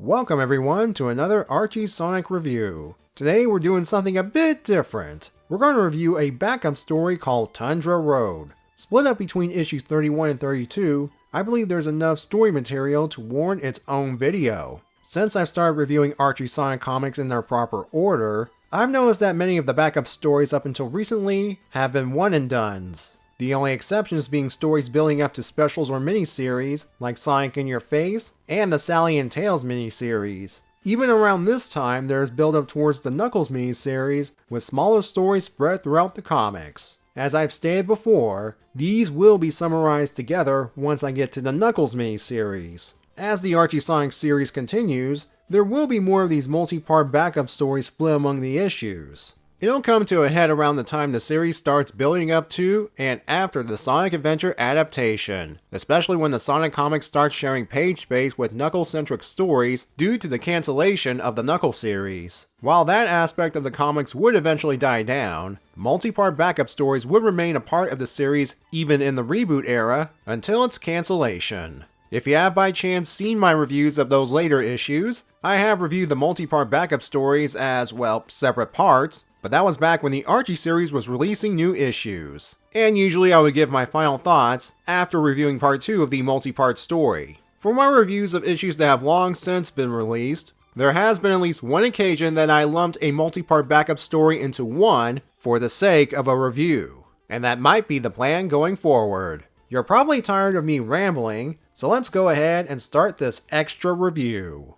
Welcome everyone to another Archie Sonic review. Today we're doing something a bit different. We're going to review a backup story called Tundra Road. Split up between issues 31 and 32, I believe there's enough story material to warrant its own video. Since I've started reviewing Archie Sonic comics in their proper order, I've noticed that many of the backup stories up until recently have been one and dones. The only exceptions being stories building up to specials or miniseries like Sonic in Your Face and the Sally and Tails miniseries. Even around this time, there's build up towards the Knuckles miniseries with smaller stories spread throughout the comics. As I've stated before, these will be summarized together once I get to the Knuckles miniseries. As the Archie Sonic series continues, there will be more of these multi-part backup stories split among the issues. It'll come to a head around the time the series starts building up to and after the Sonic Adventure adaptation, especially when the Sonic comics starts sharing page space with Knuckles-centric stories due to the cancellation of the Knuckles series. While that aspect of the comics would eventually die down, multi-part backup stories would remain a part of the series even in the reboot era until its cancellation. If you have by chance seen my reviews of those later issues, I have reviewed the multi-part backup stories as, well, separate parts, but that was back when the Archie series was releasing new issues. And usually I would give my final thoughts after reviewing part 2 of the multi-part story. For my reviews of issues that have long since been released, there has been at least one occasion that I lumped a multi-part backup story into one for the sake of a review. And that might be the plan going forward. You're probably tired of me rambling, so let's go ahead and start this extra review.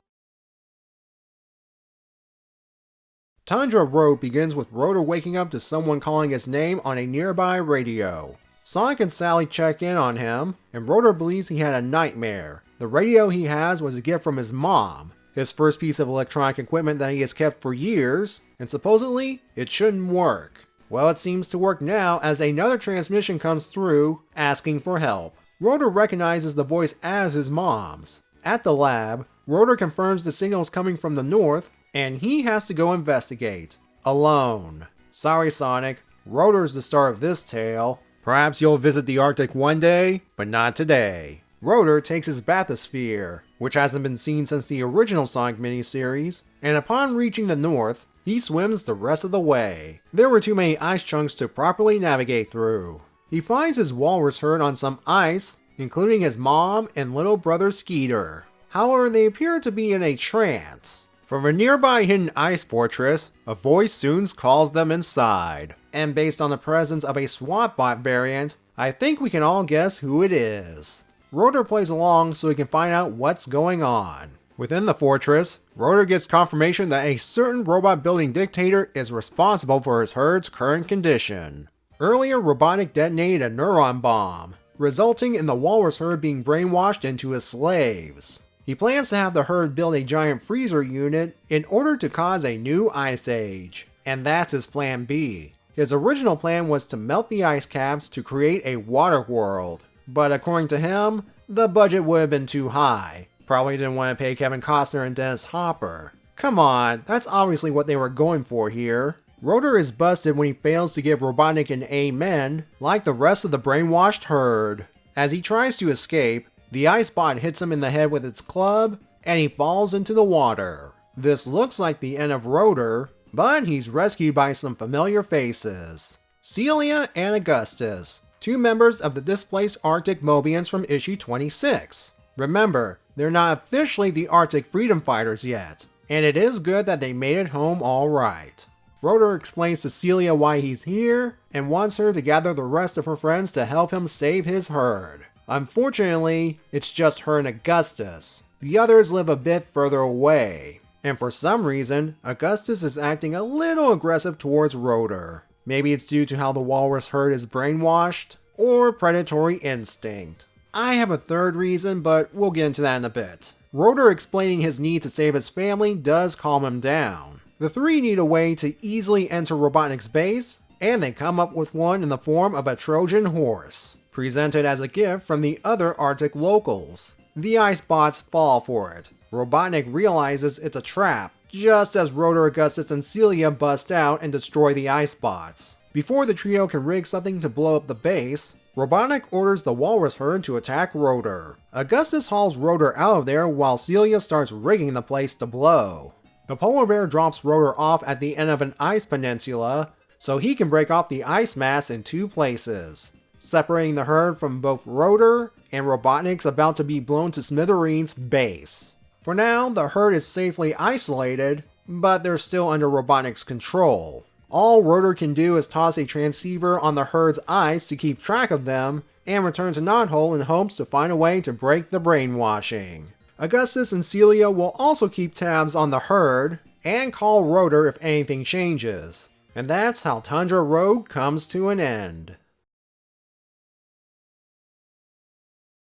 Tundra Road begins with Rotor waking up to someone calling his name on a nearby radio. Sonic and Sally check in on him, and Rotor believes he had a nightmare. The radio he has was a gift from his mom, his first piece of electronic equipment that he has kept for years, and supposedly, it shouldn't work. Well, it seems to work now as another transmission comes through, asking for help. Rotor recognizes the voice as his mom's. At the lab, Rotor confirms the signal is coming from the north, and he has to go investigate. Alone. Sorry Sonic, Rotor's the star of this tale. Perhaps you'll visit the Arctic one day, but not today. Rotor takes his bathysphere, which hasn't been seen since the original Sonic miniseries, and upon reaching the north, he swims the rest of the way. There were too many ice chunks to properly navigate through. He finds his walrus herd on some ice, including his mom and little brother Skeeter. However, they appear to be in a trance. From a nearby hidden ice fortress, a voice soon calls them inside. And based on the presence of a SWAT-bot variant, I think we can all guess who it is. Rotor plays along so he can find out what's going on. Within the fortress, Rotor gets confirmation that a certain robot-building dictator is responsible for his herd's current condition. Earlier, Robotnik detonated a neuron bomb, resulting in the walrus herd being brainwashed into his slaves. He plans to have the herd build a giant freezer unit in order to cause a new ice age. And that's his plan B. His original plan was to melt the ice caps to create a water world. But according to him, the budget would have been too high. Probably didn't want to pay Kevin Costner and Dennis Hopper. Come on, that's obviously what they were going for here. Rotor is busted when he fails to give Robotnik an amen, like the rest of the brainwashed herd. As he tries to escape, the ice bot hits him in the head with its club, and he falls into the water. This looks like the end of Rotor, but he's rescued by some familiar faces. Celia and Augustus, two members of the displaced Arctic Mobians from issue 26. Remember, they're not officially the Arctic Freedom Fighters yet, and it is good that they made it home alright. Rotor explains to Celia why he's here, and wants her to gather the rest of her friends to help him save his herd. Unfortunately, it's just her and Augustus. The others live a bit further away, and for some reason, Augustus is acting a little aggressive towards Rotor. Maybe it's due to how the walrus herd is brainwashed, or predatory instinct. I have a third reason, but we'll get into that in a bit. Rotor explaining his need to save his family does calm him down. The three need a way to easily enter Robotnik's base, and they come up with one in the form of a Trojan horse, presented as a gift from the other Arctic locals. The ice bots fall for it. Robotnik realizes it's a trap, just as Rotor, Augustus, and Celia bust out and destroy the ice bots. Before the trio can rig something to blow up the base, Robotnik orders the walrus herd to attack Rotor. Augustus hauls Rotor out of there while Celia starts rigging the place to blow. The polar bear drops Rotor off at the end of an ice peninsula so he can break off the ice mass in 2 places, separating the herd from both Rotor and Robotnik's about to be blown to smithereens base. For now, the herd is safely isolated, but they're still under Robotnik's control. All Rotor can do is toss a transceiver on the herd's eyes to keep track of them, and return to Knothole in hopes to find a way to break the brainwashing. Augustus and Celia will also keep tabs on the herd, and call Rotor if anything changes. And that's how Tundra Road comes to an end.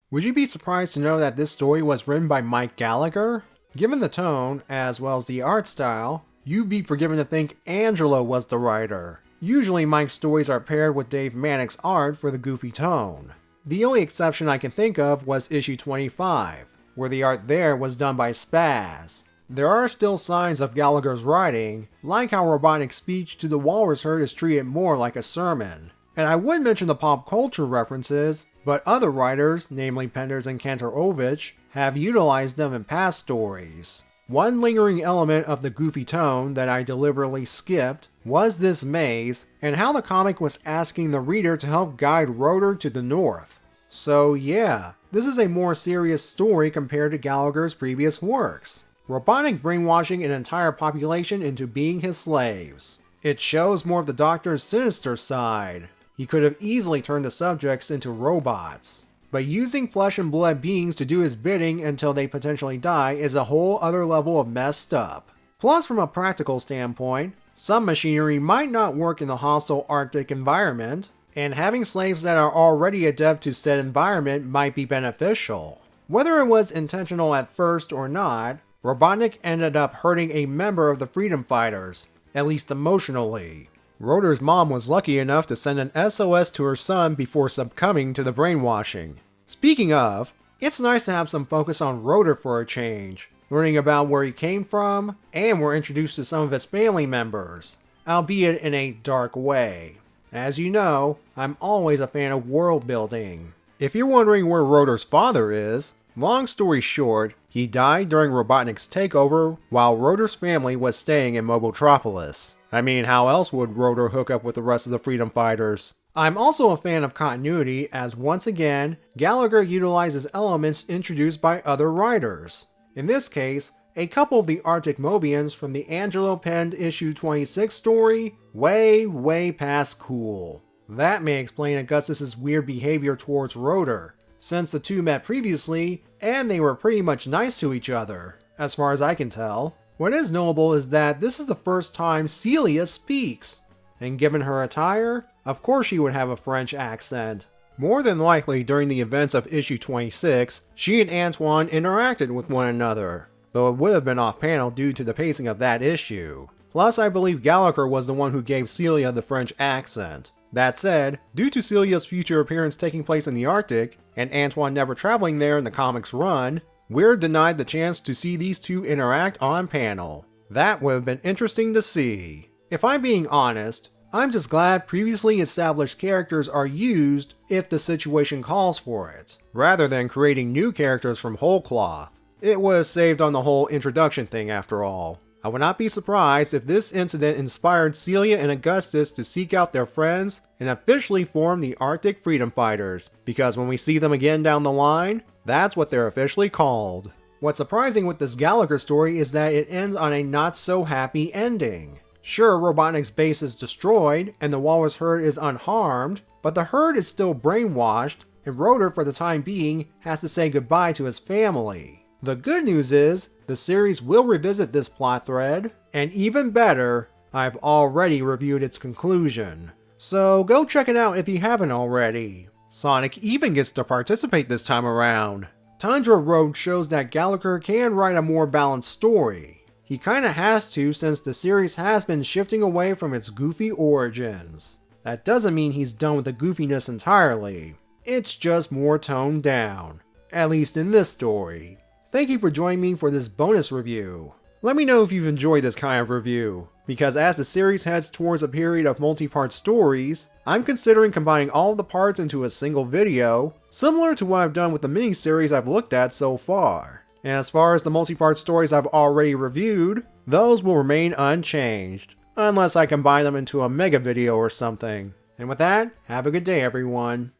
Would you be surprised to know that this story was written by Mike Gallagher? Given the tone, as well as the art style, you'd be forgiven to think Angelo was the writer. Usually Mike's stories are paired with Dave Manick's art for the goofy tone. The only exception I can think of was issue 25, where the art there was done by Spaz. There are still signs of Gallagher's writing, like how Robotnik's speech to the walrus herd is treated more like a sermon. And I would mention the pop culture references, but other writers, namely Penders and Kantorovich, have utilized them in past stories. One lingering element of the goofy tone that I deliberately skipped was this maze, and how the comic was asking the reader to help guide Rotor to the north. So yeah, this is a more serious story compared to Gallagher's previous works. Robotnik brainwashing an entire population into being his slaves. It shows more of the Doctor's sinister side. He could have easily turned the subjects into robots. But using flesh and blood beings to do his bidding until they potentially die is a whole other level of messed up. Plus, from a practical standpoint, some machinery might not work in the hostile Arctic environment, and having slaves that are already adept to said environment might be beneficial. Whether it was intentional at first or not, Robotnik ended up hurting a member of the Freedom Fighters, at least emotionally. Rotor's mom was lucky enough to send an SOS to her son before succumbing to the brainwashing. Speaking of, it's nice to have some focus on Rotor for a change, learning about where he came from, and we're introduced to some of his family members, albeit in a dark way. As you know, I'm always a fan of world building. If you're wondering where Rotor's father is, long story short, he died during Robotnik's takeover while Rotor's family was staying in Mobotropolis. I mean, how else would Rotor hook up with the rest of the Freedom Fighters? I'm also a fan of continuity, as once again, Gallagher utilizes elements introduced by other writers. In this case, a couple of the Arctic Mobians from the Angelo penned issue 26 story, way past cool. That may explain Augustus's weird behavior towards Rotor, since the two met previously, and they were pretty much nice to each other, as far as I can tell. What is notable is that this is the first time Celia speaks, and given her attire, of course she would have a French accent. More than likely during the events of issue 26, she and Antoine interacted with one another, though it would have been off panel due to the pacing of that issue. Plus, I believe Gallagher was the one who gave Celia the French accent. That said, due to Celia's future appearance taking place in the Arctic, and Antoine never traveling there in the comics run, we're denied the chance to see these two interact on panel. That would have been interesting to see. If I'm being honest, I'm just glad previously established characters are used if the situation calls for it, rather than creating new characters from whole cloth. It would have saved on the whole introduction thing after all. I would not be surprised if this incident inspired Celia and Augustus to seek out their friends and officially form the Arctic Freedom Fighters, because when we see them again down the line, that's what they're officially called. What's surprising with this Gallagher story is that it ends on a not so happy ending. Sure, Robotnik's base is destroyed and the walrus herd is unharmed, but the herd is still brainwashed, and Rotor for the time being has to say goodbye to his family. The good news is, the series will revisit this plot thread, and even better, I've already reviewed its conclusion. So go check it out if you haven't already. Sonic even gets to participate this time around. Tundra Road shows that Gallagher can write a more balanced story. He kinda has to, since the series has been shifting away from its goofy origins. That doesn't mean he's done with the goofiness entirely. It's just more toned down. At least in this story. Thank you for joining me for this bonus review. Let me know if you've enjoyed this kind of review. because as the series heads towards a period of multi-part stories, I'm considering combining all the parts into a single video, similar to what I've done with the miniseries I've looked at so far. And as far as the multi-part stories I've already reviewed, those will remain unchanged, unless I combine them into a mega video or something. And with that, have a good day everyone.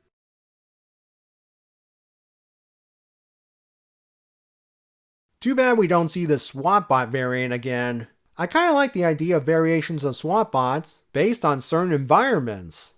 Too bad we don't see the SWAT-bot variant again. I kinda like the idea of variations of SWAT bots based on certain environments.